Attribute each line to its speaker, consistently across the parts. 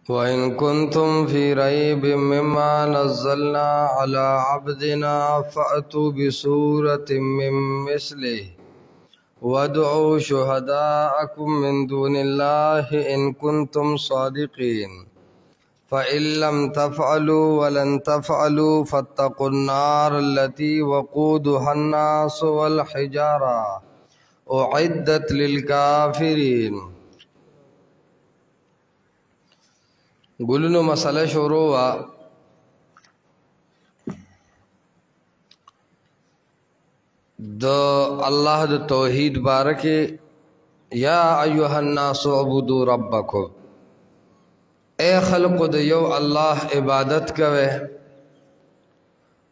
Speaker 1: وإن كنتم في ريب مما نزلنا على عبدنا فأتوا بسورة من مثله وادعوا شهداءكم من دون الله إن كنتم صادقين فإن لم تفعلوا ولن تفعلوا فاتقوا النار التي وقودها الناس والحجارة أعدت للكافرين. ګلونو مسله شروع وا د الله د توحید بارکه یا ایها الناس اعبدوا ربکم، اے خلق د یو الله عبادت کوي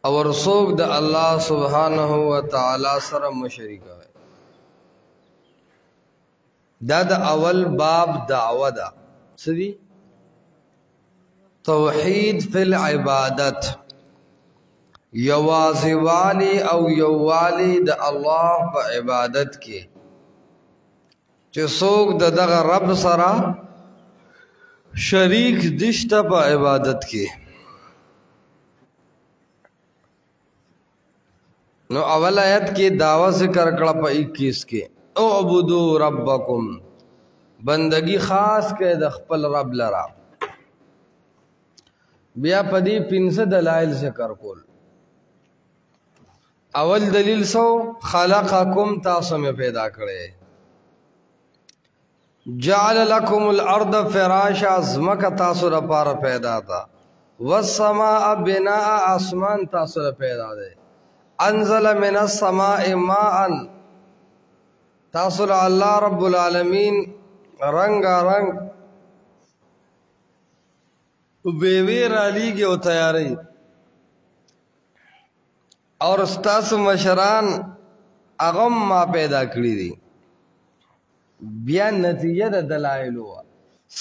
Speaker 1: او رسوک د الله سبحانه و تعالی سره مشرک کوي. دا د اول باب دعوه ده سدي توحید فی العبادت، یوازوالی او یوالی د الله په عبادت کې چې څوک د دغه رب سره شریک دشته په عبادت کې. نو اول آیت کې دعوه ذکر کړه په 21 کې اعبدوا ربکم، بندگی خاص کې د خپل رب لرا. بیا پدی 5 دلائل ذکر کول. اول دلیل سو خلقکم، تاسو میں پیدا کرے، جعل لکم الارض فراشا، زمک تاسو را پار پیدا تا، والسماء بناء، آسمان تاسو را پیدا دے، انزل من السماء ماء، تاسو را اللہ رب العالمین رنگا رنگ بیوی رالیگی و تیاری، اور استاس مشران اغم ما پیدا کری دی. بیا نتیجہ دا دلائلو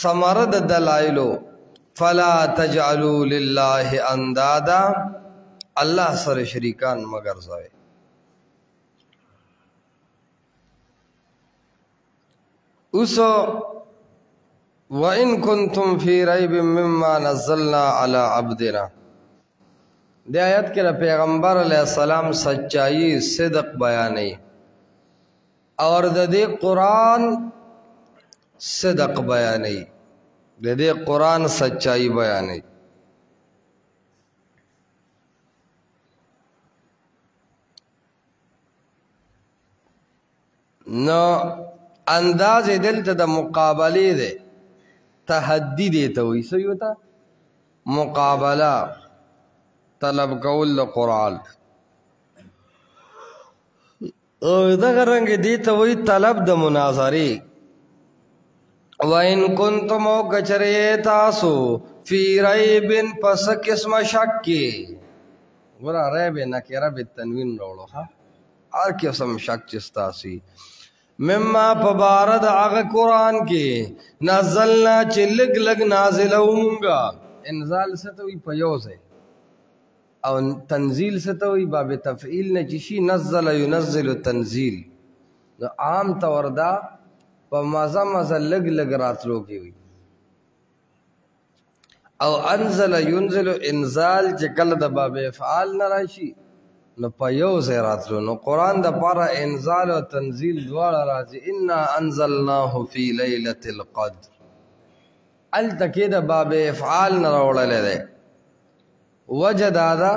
Speaker 1: ثمر دا دلائلو فلا تجعلوا للہ اندادا، اللہ سر شریکان مگر زوے. اسو وَإِن كُنتُمْ فِي رَيْبٍ مِّمَّا نَزَّلْنَا عَلَىٰ عَبْدِنَا. دے آیت کے پیغمبر علیہ السلام سچائی صدق بیانی اور دے قرآن صدق بیانی، دے قرآن سچائی بیانی. نو انداز دل تا دا مقابلی دے، تحدی دیتا ہوئی سوی ہوتا مقابلہ طلب قول قرآن، اور دا رنگ دیتا ہوئی طلب دا مناظری. وَإِن كُنتُمْ کچرے تاسو فی ریبن پس قسم شک کی، برا ریب نکرہ بالتنوین روڑو، ہر قسم شک چستاسی، مما پبارد آغا قرآن کے نازلنا چی لگ لگ نازلونگا. انزال ستوی پیوز ہے او تنزیل ستوی باب تفعیل نے چشی نزل ینزل تنزیل. عام طور دا پا مزا مزا لگ لگ راتلو کی ہوئی، او انزل ینزل انزال چی کل دا باب افعال نراشی نو پیوز راتلو. نو قرآن دا پارا انزال و تنزیل دوارا رازی. انا انزلناه فی لیلت القدر، ال تکی دا باب افعال نروڑا لے دے. وجہ دادا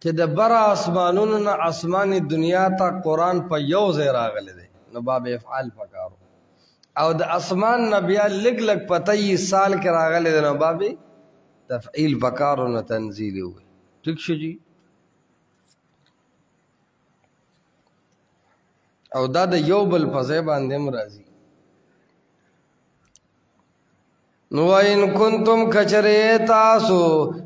Speaker 1: کہ دا برا اسمانون نا اسمانی دنیا تا قرآن پیوز راغلے دے، نو باب افعال پکارو. او دا اسمان نبیا لگ لگ پتائی سال کے راغلے دے، نو باب تفعیل پکارو، نو تنزیل ہوئے. ٹھیک شو جی. او دا دا یو بل پزے باندیم رازی. وَإِن كُنتُمْ کچرے تاسو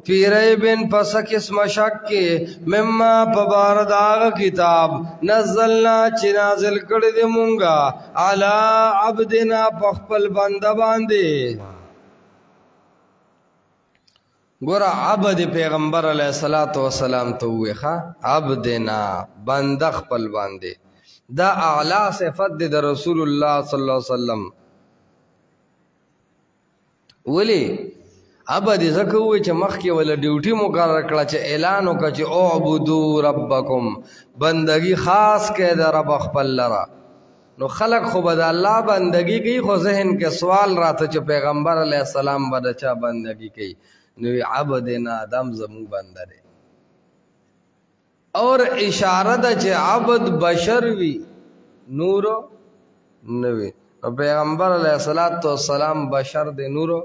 Speaker 1: فی ریبن پس قسم شک کے مما پبارد آغا کتاب نزلنا چی نازل کردی مونگا علی عبدنا پخپل بندہ باندے. گورا عبد پیغمبر علیہ السلام تو ہوئے خواہ عبدنا بندہ خپل باندے. دا اعلی صفت دا رسول اللہ صلی اللہ علیہ وسلم ولی ابا دې ځکه ووایي چې مخکې وله ډیوټي مقرر کړه چې اعلان وکړه چې اعبدو ربکم بندگی خاص کې د رب خپل لره نو خلق خو به د الله بندگی کوي خو ذهن کې سوال راته چې پیغمبر علیه السلام به د چا بندگی کوي نو عبدنا آدم زمون بنده دی اور اشاره ده چې عبد بشر وي نورو نوی پیغمبر علیه السلام بشر دی نورو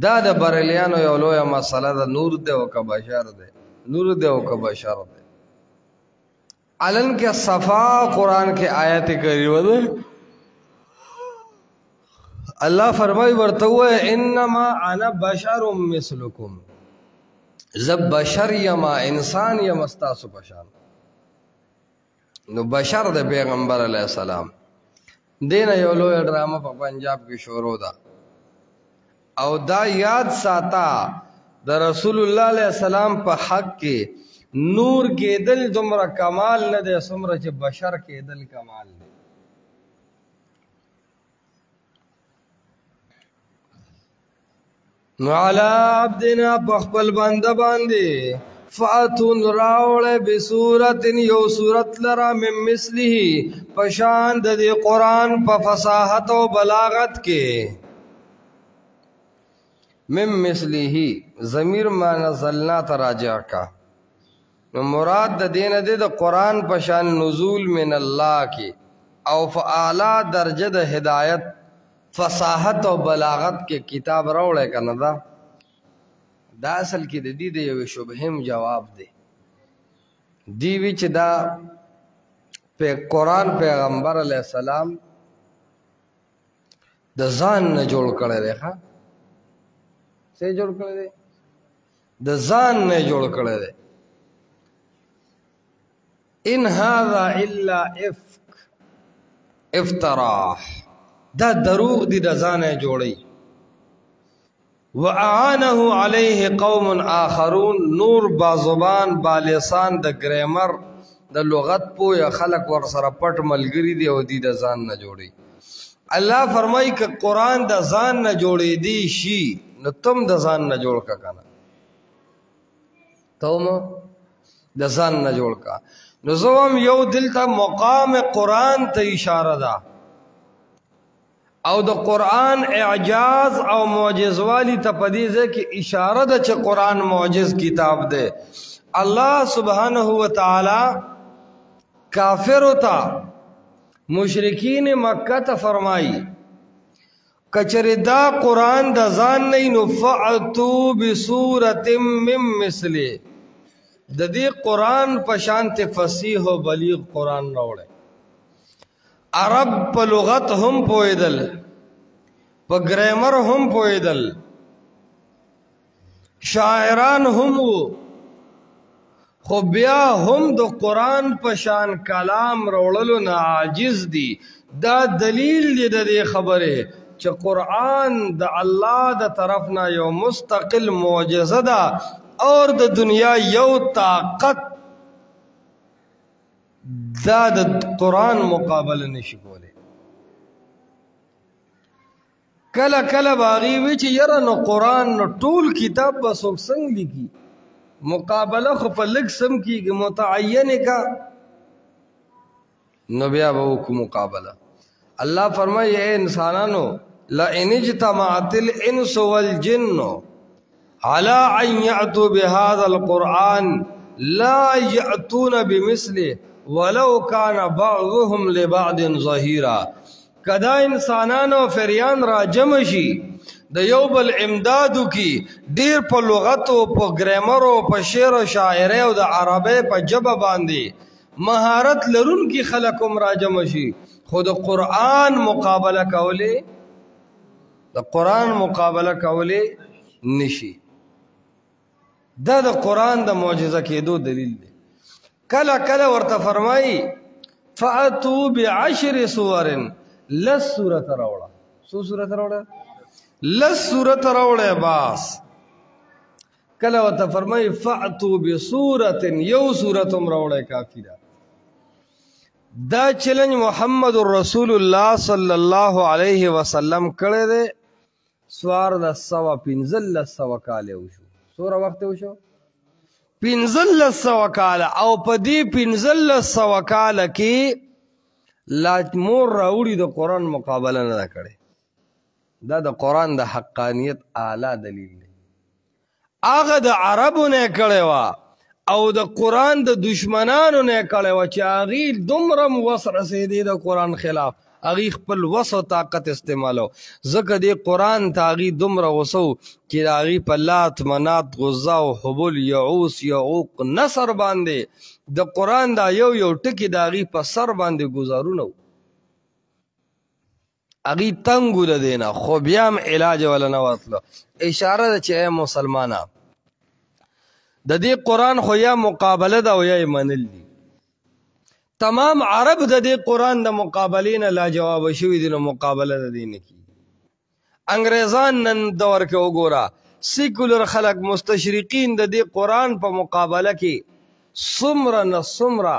Speaker 1: دا د بریلیانو یو لویه مسله ده نور دی او که بشر دی نور دی او که بشر دی علن کے صفا قرآن کے آیت کریمہ ده اللہ فرمائی ورتوه انما انا بشر مثلکم زب بشر یما انسان یم استاسو پشان نو بشر د پیغمبر علیہ السلام دین یو لوی ډرامه په پنجاب کې شروع ده او دا یاد ساتا د رسول الله علیہ السلام په حق کې نور کېدل دومره کمال نه دی څومره چې بشر کېدل کمال دی نو علی عبدنا په خپل بنده باندې فاتون راوړه بصورت یو صورت لرا من مثله پشان د دې قرآن په فصاحت او بلاغت کې من مثله ضمیر ما نزلنا تراجع کا نو مراد د دین د قرآن پشان نزول من الله کی او فعلا درجه د هدایت فصاحت او بلاغت کې کتاب راوړی کنه دا اصل کې د دې د یو شبههم جواب دی دی وی چې دا په قرآن پیغمبر علیه السلام د ځان نه جوړ کړی دی ښه څه جوړ کړی دی د ځان نه جوړ کړی دی ان هذا الا افتراح دا دروغ دی د ځانه جوړی واعانه علیه قوم آخرون نور با زبان با لسان د گرامر د لغت پوهه خلق ور سره پټ ملګری دی او دی د ځان نه جوړی الله فرمای ک قرآن د ځان نه جوړی دی شي نو تم د ځان نه جوړ کا کنه تم د ځان نه جوړ کا نو زوم یو دلته مقام قرآن ته اشاره ده او د قرآن اعجاز او معجزوالی ته پدیزه کې اشاره ده چې قرآن معجز کتاب ده الله سبحانه و تعالی کافر ہوتا مشرکین مکہ ته فرمائی کچری دا قرآن دا ځان نه نو فعتو بصورت من مثله د دې قرآن په شانت فصیح او بلیغ قرآن راوړی عرب په لغت هم پویدل په گرامر هم پویدل شاعران هم وو خو بیا هم د قرآن په شان کلام راوړلو نه عاجز دي دا دلیل دی د دې خبره چې قرآن د الله د طرف نه یو مستقل معجزه ده اور د دنیا یو طاقت دا د قرآن مقابله نشي کولی کله کله باغی وی چې یره نو قرآن نو ټول کتاب به څوک څنګه لیکي مقابله خو په لږ سم کېږي متعین کا نو بیا به وکړو مقابله الله فرمایي اے انسانانو لئن اجتمعت الانس والجن على ان يأتوا بهذا القرآن لا يأتون بمثله ولو كان بعضهم لبعض ظهيرا کدا انسانانو فریان را جمع شي د یو بل امدادو کی ډیر په لغت او په گرامر او په شعر او شاعری او د عربی په جبه باندې مهارت لرون کی خلقم را جمع شي خود قرآن مقابله کوله د قرآن مقابله کوله نشي دا د قرآن د معجزه کېدو دلیل دی کله کله ورته فرمایي فاتو بعشر سور لس سورت راوړه سو سورت راوړه لس سورت راوړه باس کله ورته فرمایي فاتو بسورت یو سورت هم راوړه کافی ده دا چیلنج محمد رسول الله صلی الله علیه وسلم کړی دی 1415 کاله وشو. څومره وخت وشو؟ 1500 کاله. او په دې 1500 کاله کې لا مور راوړي د قرآن مقابله نه ده کړې. دا د قرآن د حقانیت اعلی دلیل دی. هغه د عربو نه کړې وه او د قرآن د دشمنانو نه کړې وه چې هغې دومره وس رسېدې د قرآن خلاف، هغې خپل وس او طاقت استعمالو. ځکه دې قرآن ته هغې دومره غوسه و چې د هغې په لات منات غزه او حبل یعوس یعوق نصر باندې د قرآن دا یو ټکي د هغې په سر باندې ګزارونه و. هغې تنګ و د دې نه، خو بیا هم علاج وله نه ورتله. اشاره ده چې ای مسلمانه د دې قرآن خو یا مقابله ده او یا یې منل دي. تمام عرب د دې قرآن د مقابلې نه لاجواب شوي دي، نو مقابله د دې نه کېږي. انګریزان نن دور کې وګوره، سیکولر خلک مستشرقین د دې قرآن په مقابله کې څومره نه څومره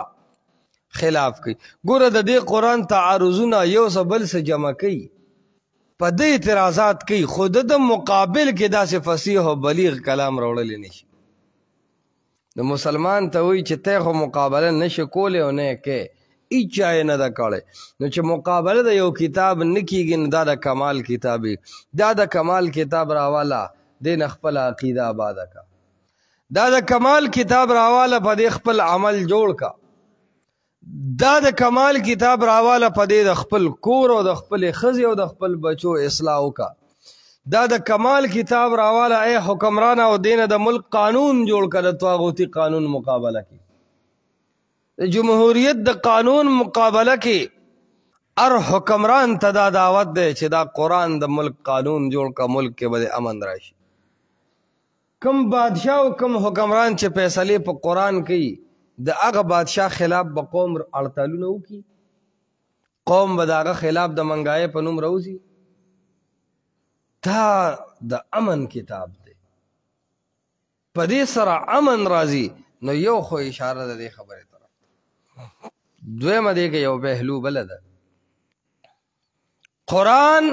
Speaker 1: خلاف کوي. ګوره د دې قرآن تعارضونه یو څه بل څه جمع کوي، په دې اعتراضات کوي، خو د مقابل کې داسې فصیح او بلیغ کلام راوړلی نشي. د مسلمان ته وایي چې ته خو مقابله نشي کولی او نه یې کوې، هېڅ چا یې نه ده کړی. نو چې مقابله د یو کتاب نه کېږي نو دا د کمال کتاب وي. دا د کمال کتاب راواله، دې نه خپله عقیده آباده کا. دا د کمال کتاب راواله، په دې خپل عمل جوړ کا. دا د کمال کتاب راواله، په دې د خپل کور او د خپلې ښځې او د خپل بچو اصلاح وکړه. دا د کمال کتاب راواله ای حکمران او دینه د ملک قانون جوړ کړه. د طاغوتی قانون مقابله کې، د جمهوریت د قانون مقابله کې هر حکمران ته دا دعوت دی چې دا قرآن د ملک قانون جوړ کړه، ملک کې به د امن راشي. کم بادشاہ او کم حکمران چې فیصلې په قرآن کوي، د هغه بادشاہ خلاف به قوم اړتالونه وکړي، قوم به د هغه خلاف د منګایۍ په نوم راوځي. دا د امن کتاب دی، په دې سره امن راځي. نو یو خو اشاره ده دې خبرې طرف. دویمه دې کې یو پهلو بله ده، قرآن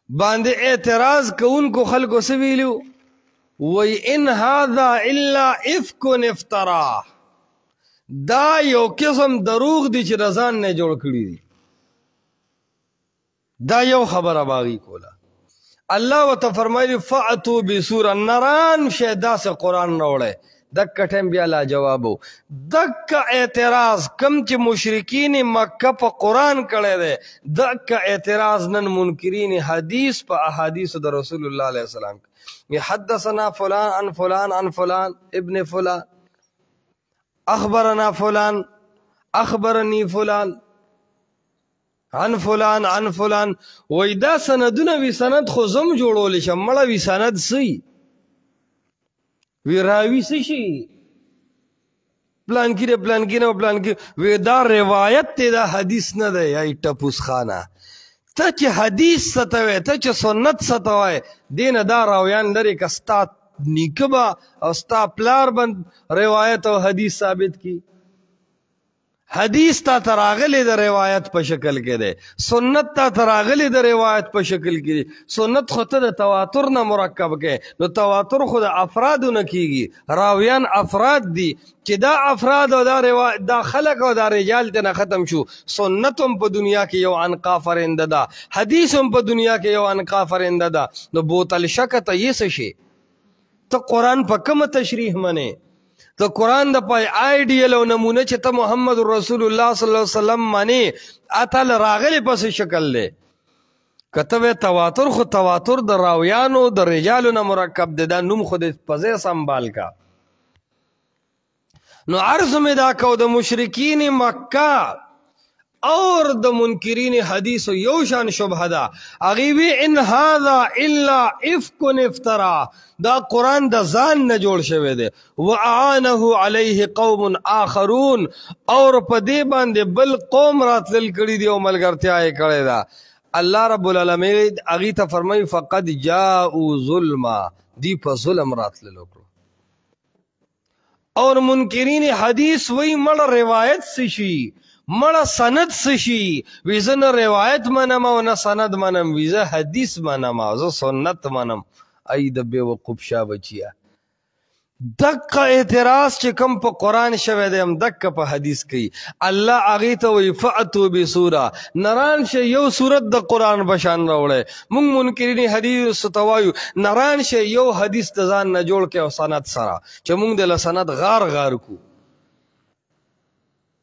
Speaker 1: باندې اعتراض کوونکو خلکو څه ویلو؟ وی ان هذا الا افک افترا، دا یو قسم دروغ دی چې رضان نه جوړ کړی دی. دا یو خبره باغی کوله. الله وته فرمایلی فاتو بسوره، نران شه داسې قرآن راوړی. دکه ټیم بیا لا جوابو. دکه اعتراض کم چې مشرکین مکه په قرآن کړی دی، دکه اعتراض نن منکرین حدیث په احادیث د رسول الله علیه السلام حدثنا فلان عن فلان عن فلان ابن فلان اخبرنا فلان اخبرنی فلان عن فلان عن فلان. وای دا سندونه وی سند خو زم جوړول شم، مړه وی سند سی وی راوی سشي پلان کې پلان کې نو پلان کې وی دا روایت ته دا حدیث نه دی. ای ټپوس خانه، ته چې حدیث ستوي، ته چې سنت ستوي، دین دا راویان لري که ستا نیکه به او ستا پلار بند روایت او حدیث ثابت کی. حدیث تا تراغلی د روایت په شکل کې دی، سنت تا تراغلی د روایت په شکل کې دی. سنت خو ته د تواتر نه مرکب کې، نو تواتر خو د افرادو نه کېږي، راویان افراد دي چې دا افراد او دا روایت دا خلق او دا رجال ته نه ختم شو. سنت هم په دنیا کې یو عنقا فرنده ده، حدیث هم په دنیا کې یو عنقا فرنده ده. نو بوتل شک ته یې څه شي؟ ته قرآن په کومه تشریح منې؟ ته قرآن د پای آیډیل او نمونه چې ته محمد رسول الله صلی الله علیه وسلم منې، اتل راغلی پس شکل دی. کته تواتر خو تواتر د راویانو د رجالو نه مرکب دی، دا نوم خو د پځې سنبال کا. نو عرض میں دا کو د مشرکین مکہ اور د منکرین حدیث یو شان شبهه ده. اغیوی ان هذا الا افک افترا، دا قرآن د ځان نه جوړ شوی دی. واعانه علیه قوم آخرون، اور په دې باندې بل قوم راتلل کړي دی او ملګرتیا یې کړې ده. الله رب العالمین اغي ته فرمایي فقد جاءوا ظلما، دی په ظلم راتلل وکړو. اور منکرین حدیث وی مړ روایت سشي مړه سند څه شي وی زه نه روایت منم او نه سند منم وی زه حدیث منم او زه سنت منم ای د بیوقوف شاه بچیا دک اعتراض چې کم په قرآن شوه دی هم دک په حدیث کوي الله هغې ته وایي فأتو بسوره نران شي یو صورت د قرآن بشان راوړی موږ منکرین حدیث ته وایو نران شي یو حدیث د ځان نه جوړ کړي او سند سره چې موږ د له سند غار غار کو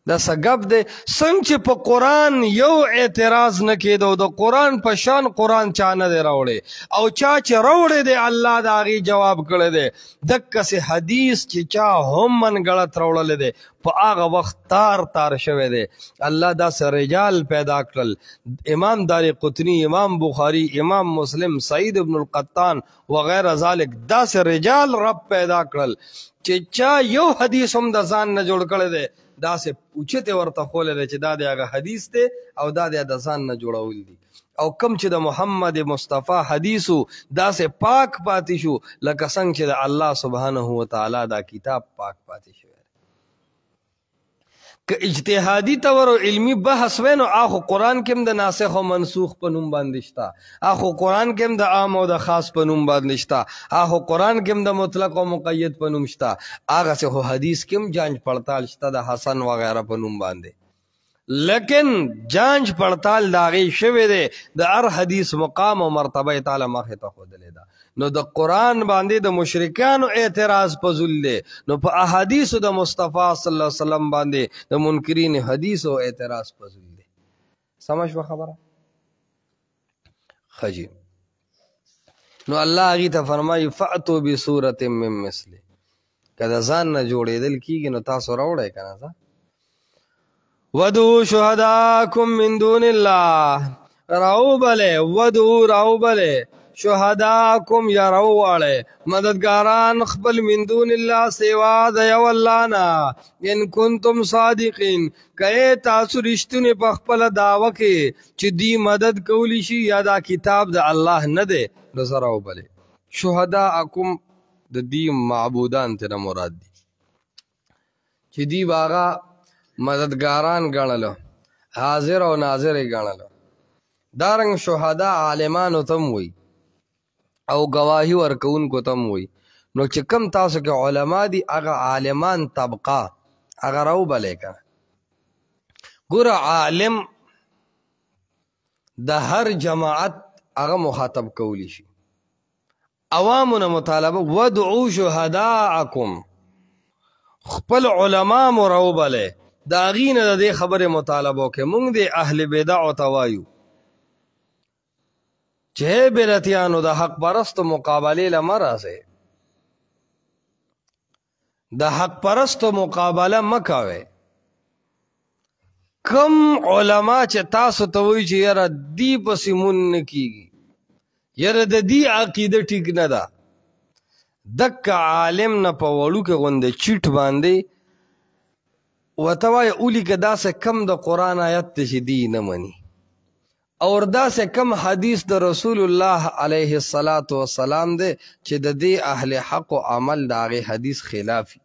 Speaker 1: دا سګب دی څنګه چې په قرآن یو اعتراض نه کېدو د قرآن په شان قرآن چا نه دی راوړی او چا چې راوړی دی الله د هغې جواب کړی دی دقسې حدیث چې چا هم منګړت راوړلی دی په هغه وخت تار تار شوی دی الله داسې رجال پیدا کړل امام دار قطنی امام بخاری امام مسلم سعید ابن القطان وغیره ذالک داسې رجال رب پیدا کړل چې چا یو حدیث هم د ځان نه جوړ کړی دی داسې اوچتې ورته خولی دی چې دا د هغه حدیث دی او دا د ځان نه جوړول دي او کم چې د محمد مصطفی حدیثو داسې پاک پاتې شو لکه څنګه چې د الله سبحانه وتعالی دا کتاب پاک پاتې شو که اجتهادي طور او علمي بحث وی نو اخو قرآن کې هم د ناسخ او منسوخ په نوم باندې شته اخو قرآن کې هم د عام او د خاص په نوم باندې شته اخو قرآن کې هم د مطلق او مقید په نوم شته هغه څه خو حدیث کې هم جانچ پړتال شته د حسن وغیره په نوم باندې لیکن جانچ پړتال د هغې شوی دی د هر حدیث مقام او مرتبه تعالی مخې ته ښودلی ده نو د قرآن باندې د مشرکانو اعتراض پزول دی نو په احادیثو د مصطفی صلی الله علیه وسلم باندې د منکرین حدیثو اعتراض پزول دی سمجھ و خبره خجی نو الله هغې ته فرمایي فأتو بصورة من مثله که د ځان نه جوړېدل کېږي نو تاسو راوړئ که نه ودعوا شهداءکم من دون الله راوبلې ودعوا راوبلې شهداکم یا راوواړئ مددګاران خپل من دون الله سوا د یو الله نه ان کنتم صادقین که تاسو رښتونې په خپله دعوه کې چې دی مدد کولی شي یا دا کتاب د الله نه دی نو زه راوبلې شهداکم د دې معبودان ترې مراد دي چې دی به هغه مددګاران ګڼله حاضر او ناظر یې ګڼله دارنګ شهدا عالمانو ته هم وایي او گواهی ورکوونکو ته هم وایي نو چې کم تاسو کې علما دي هغه عالمان طبقه هغه راوبلې که ګوره عالم د هر جماعت هغه مخاطب کولی شي عوامو نه مطالبه ودعوا شهداءکم خپل علما مو راوبلې د هغې نه د دې خبرې مطالبه وکړئ موږ د اهل بدعو ته وایو چې بدعتیانو د حق پرستو مقابلې له مه راځئ د حق پرستو مقابله مه کوئ کم علما چې تاسو ته وایي چې یاره دې پسې مون نه کېږي یاره د دې عقیده ټیک نه ده دکه عالم نه په وړوکې غوندې چیټ باندې ورته وایه ولیکه داسې کم د قرآن آیت دی چې دی نه مني اور داسې کم حدیث د رسول الله علیه السلام دی چې د دې اهل حق و عمل د هغې حدیث خلافي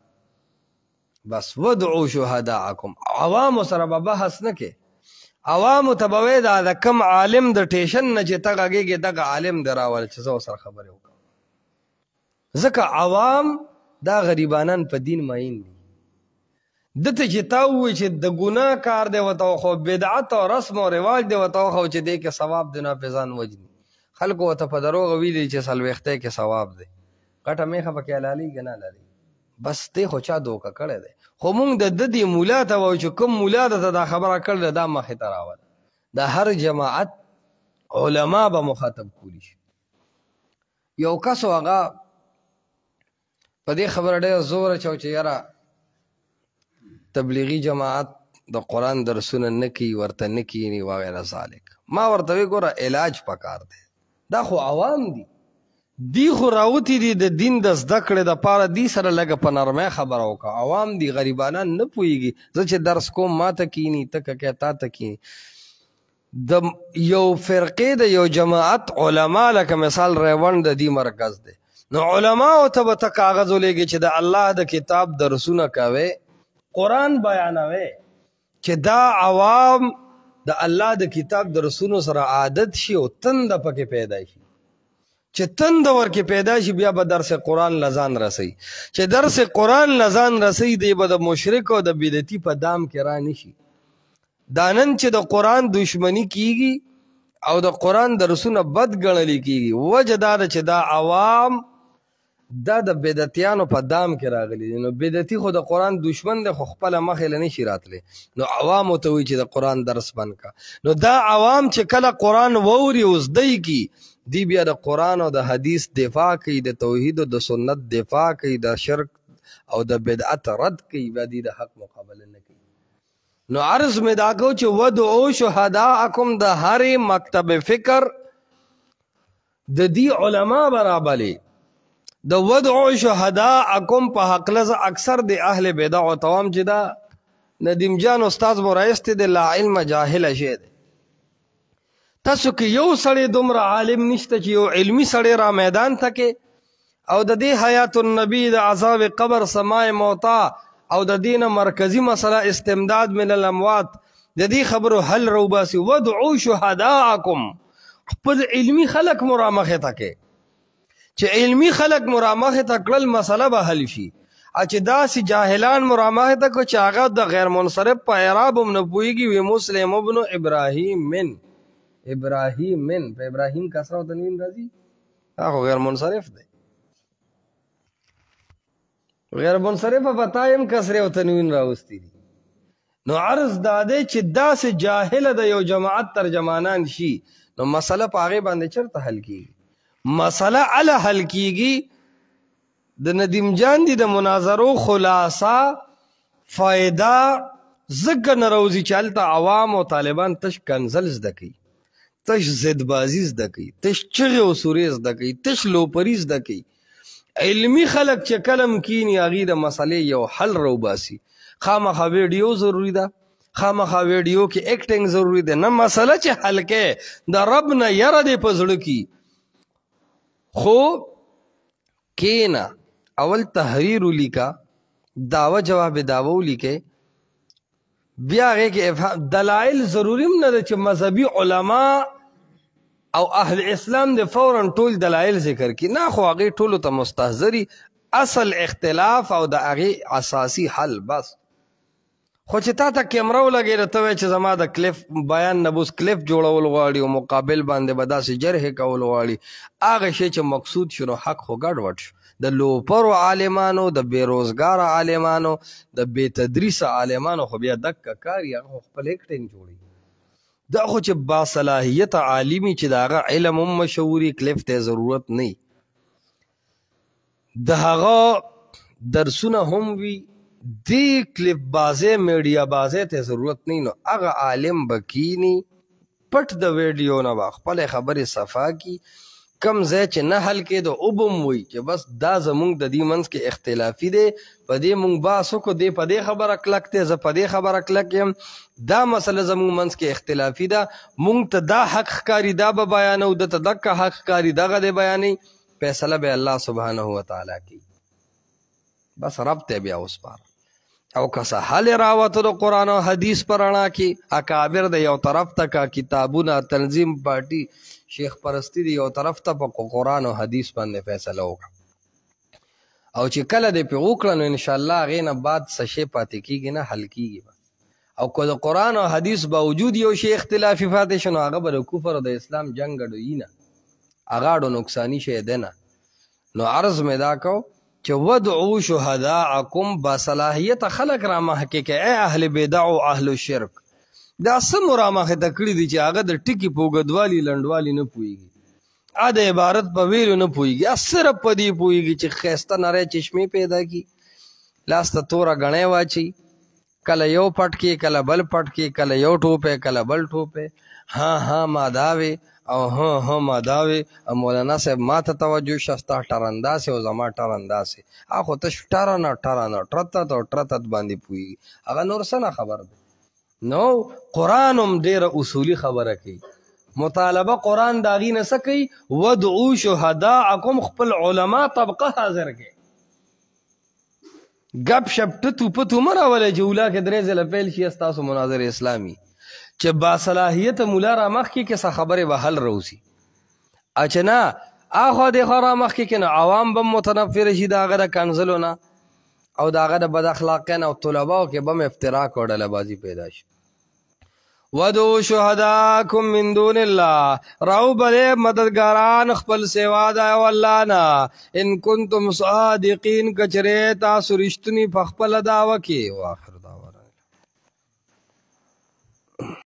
Speaker 1: بس ودعوا شهداءکم عوامو سره به بحث نه کې عوامو ته به وایي دا د کم عالم د ټیشن نه چې ته غږېږې دغه عالم دی راول چې زه ورسره خبرې وکړم ځکه عوام دا غریبانان په دین مین دي دته چې تا ووایي چې د ګناه کار دی ورته وخو بدعت او رسم او رواج دی ورته وخو چې دې کې ثواب دی نه پې ځان وجني خلکو ورته په دروغه ویلي چې څلوېښتی کې ثواب دی غټه میخه پکې حلالېږي نه حلالېږي بس دی خو چا دوکه کړی دی خو موږ د دې مولا ته وایو چې کوم مولا درته دا خبره کړې دا مخې ته راوله د هر جماعت علما به مخاطب کولی شي یو کس و هغه په دې خبره ډېر زور اچو چې یاره تبلیغی جماعت د قرآن درسونه نه کوي ورته نه کیني وغیره ذالک ما ورته وی ګوره علاج پکار دی دا خو عوام دي دی خو راوتی دي د دین د زده کړې دپاره دی سره لږه په نرمۍ خبره وکړه عوام دي غریبانان نه پوهېږي زه چې درس کوم ما ته کیني ته که تا ته کیني د یو فرقې د یو جماعت علما لکه مثال ریوند د دې مرکز دی نو علماو ته به ته کاغذ ولېږي چې د الله د کتاب درسونه کوئ قرآن بیانوي چې دا عوام د الله د کتاب د رسولو سره عادت شي او تند پکې پیدا شي چې تند ورکې پیدا شي بیا به درس قرآن لزان رسي چې درس قرآن لزان رسي دی به د مشرک او د بدعتي په دام کې را نشي دا نن چې د قرآن دشمنی کیږي او د قرآن د رسولو بد ګڼل کیږي وجه دا ده چې دا عوام دا د بدعتیانو په دام کې راغلي نو بدعتي خو د قرآن دشمن دی خو خپله مخې له نشي راتلی نو عوامو ته وایي چې د قرآن درس بند کا نو دا عوام چې کله قرآن ووري او زده کي دی بیا د قرآن او د حدیث دفاع کوي د توحید او د سنت دفاع کوي د شرک او د بدعت رد کوي بیا دی د حق مقابله نه کوي نو عرض مې دا کو چې ودعو شهداءکم د هرې مکتب فکر د دې علما برابرلی د ودعو شهداءکم په حقله اکثر د اهل بدع او توام چې دا ندیم جان استاد مرایست د لا علم جاهل شه تاسو کې یو سړی دومره عالم نشته چې یو علمی سړی را میدان تکي او د دې حیات النبی د عذاب قبر سماع موتا او د دین مرکزی مسله استمداد من الاموات د دې خبرو حل روباسي ودعو شهداءکم خپل علمی خلق مرامخه تکي چې علمی خلق مرامخه تکړل مسله به حل شي چې داسې جاهلان مرامخه تکو چې هغه د غیر منصرف په اعراب هم نه پوهیږي وي مسلم ابن ابراهیم من په ابراهیم کسره او تنوین راځي هغه غیر منصرف دی غیر منصرف پتایم کسره او تنوین راوستي دي نو عرض داده چې داسې جاهل د یو جماعت ترجمانان شي نو مسله په هغه باندې چرته حل کیږي مسله علی حل کیږي د ندیم جان دی د مناظرو خلاصه فائدہ زګ نروزی چالتا عوام او طالبان تش کنزل زده کی تش زدبازی زده کی تش چغه او سوری زده کی تش لوپری زده کی علمی خلق چې کلم کینی اغه د مسلې یو حل روباسي خامخا ویډیو ضروری ده خامخا ویډیو کې ایکټینګ ضروری ده نه مسله چې حل کې د رب نه یره دې پزړه کی خو کینا اول تحریر لیکا دعوه جواب دعوه لیکه بیا هغه کې دلائل ضروری نه ده چې مذهبي علما او اهل اسلام د فورا ټول دلائل ذکر کی نه خو هغه ټول ته مستحضری اصل اختلاف او د هغه اساسی حل بس خو چې تا ته کیمرا ولګی راته چې زما د کلیف بیان نبوس کلیف جوړول غواړي او مقابل باندې بداسې جرح کول غواړي هغه شی چې مقصود شنو حق خو ګډ وټ د لوپرو عالمانو د بیروزګار عالمانو د بے تدریس عالمانو خو بیا دک کاری هغه خپل ایکټینګ جوړي دا خو چې با صلاحیت عالمی چې داغه علم هم مشهوري کلیف ته ضرورت نه د هغه درسونه هم وی دی کلیپ بازه میډیا بازه ته ضرورت نه نو هغه عالم بکینی پټ د ویډیو نه خپل خبره صفا کی کم ځای چې نه حل کې د اوبم وي چې بس دا زمونږ د دې منځ کې اختلافي دی په دې مونږ باسو کو دی په دې خبره کلک ته زه په دې خبره کلک یم دا مسله زمونږ منځ کې اختلافي ده مونږ ته دا حق ښکاري دا به بیانو د ته دغه حق ښکاري دغه دی بیانې فیصله به الله سبحانه وتعالی کوي بس رب ته بیا وسپاره او کسا حل راوتو د قرآن و حدیث پرانا کی اکابر د یو طرف تکا کتابونه تنظیم پارٹی شیخ پرستی دی یو طرف تا پا قرآن و حدیث باندې فیصله وکړه او چې کله دی پی وکړه نو انشاءاللہ غینا بعد سشی پاتی کیگی نا حل کیگی او که د قرآن و حدیث باوجود یو شی اختلافی فاتح شنو آغا با د کفر و د اسلام جنگ گڑو اینا اغاڑو نقصانی شی دینا نو عرض میں دا کو چې ودعو شهداءکم باصلاحیت خلق را محکه کې اے اهل بدع او اهل شرک دا سم را مخه تکړی دي چې هغه د ټکی پوګدوالي لندوالي نه پويږي ا د عبارت په ویلو نه پويږي اثر په دی پويږي چې خيسته نری چشمه پیدا کی لاسته تورا غنې واچي کله یو پټکی کله بل پټکی کله یو ټوپه کله بل ټوپه ها ما داوي او ها ما داوي مولانا صاحب ما ته توجه شستا ټرنداسه او زما ټرنداسه اخو ته ټرانه ټرتت او ټرتت باندې پوي هغه نور سره خبر ده نو قرانم ډیر اصولی خبره کوي مطالبه قران داغي نه سکی ودعو شهداءکم خپل علما طبقه حاضر کې گپ شپ ټتو پتو مه راولئ چې اولا کې درې ځله پیل شي ستاسو مناظر اسلامي چې باصلاحیته مولا را مخکې کې څه خبرې به حل روسي اچه نه اخوا دېخوا را مخکې کې نو عوام به متنفره شي د هغه د کنزلو نه او د هغه د بد اخلاقۍ نه او طلباو کې به هم افتراق او ډلهبازي پیدا شي ودعوا شهداکم من دون الله راو بلې مددګاران خپل سوا د الله نه ان کنتم صادقین کچرې تاسو رښتونی په خپله دعوه کې واخر